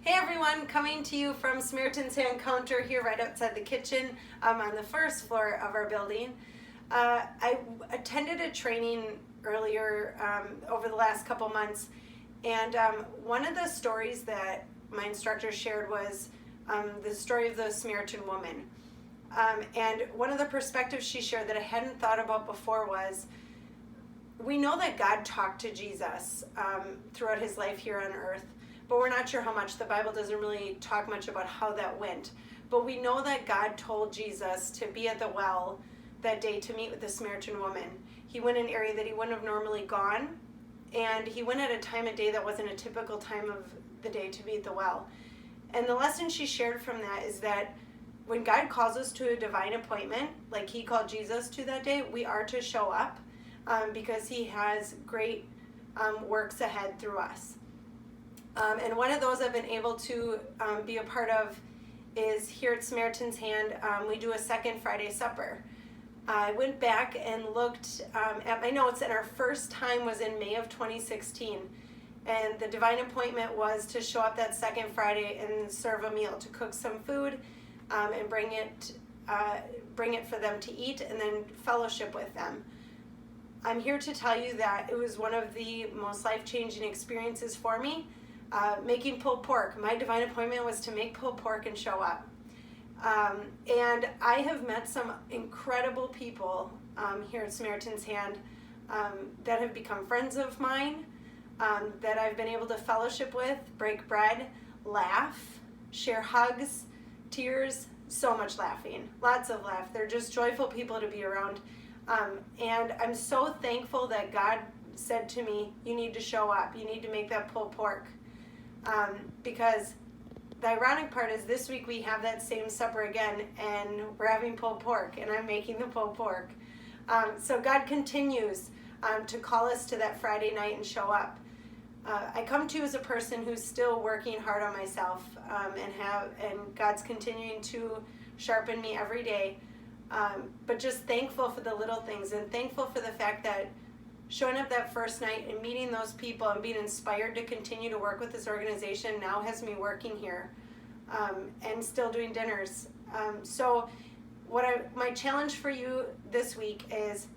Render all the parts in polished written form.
Hey everyone, coming to you from Samaritan's Hand Counter here right outside the kitchen on the first floor of our building. I attended a training earlier over the last couple months, and one of the stories that my instructor shared was the story of the Samaritan woman. And one of the perspectives she shared that I hadn't thought about before was, we know that God talked to Jesus throughout his life here on earth, but we're not sure how much. The Bible doesn't really talk much about how that went. But we know that God told Jesus to be at the well that day to meet with the Samaritan woman. He went in an area that he wouldn't have normally gone, and he went at a time of day that wasn't a typical time of the day to be at the well. And the lesson she shared from that is that when God calls us to a divine appointment, like he called Jesus to that day, we are to show up because he has great works ahead through us. And one of those I've been able to be a part of is here at Samaritan's Hand. We do a second Friday supper. I went back and looked at my notes, and our first time was in May of 2016. And the divine appointment was to show up that second Friday and serve a meal, to cook some food and bring it for them to eat and then fellowship with them. I'm here to tell you that it was one of the most life-changing experiences for me. Making pulled pork. My divine appointment was to make pulled pork and show up. And I have met some incredible people here at Samaritan's Hand that have become friends of mine, that I've been able to fellowship with, break bread, laugh, share hugs, tears, so much laughing, lots of laugh. They're just joyful people to be around. And I'm so thankful that God said to me, you need to show up. You need to make that pulled pork. Because the ironic part is this week we have that same supper again, and we're having pulled pork, and I'm making the pulled pork. So God continues to call us to that Friday night and show up. I come to you as a person who's still working hard on myself, and God's continuing to sharpen me every day. But just thankful for the little things, and thankful for the fact that showing up that first night and meeting those people and being inspired to continue to work with this organization now has me working here and still doing dinners. So my challenge for you this week is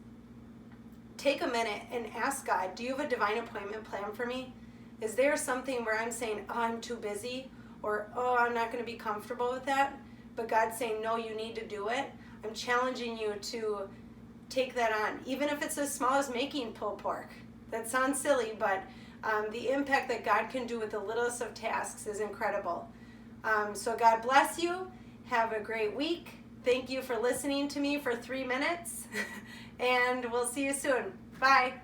take a minute and ask God, do you have a divine appointment plan for me? Is there something where I'm saying, oh, I'm too busy, or oh, I'm not going to be comfortable with that? But God's saying, no, you need to do it. I'm challenging you to take that on, even if it's as small as making pulled pork. That sounds silly, but the impact that God can do with the littlest of tasks is incredible. So God bless you. Have a great week. Thank you for listening to me for 3 minutes, and we'll see you soon. Bye.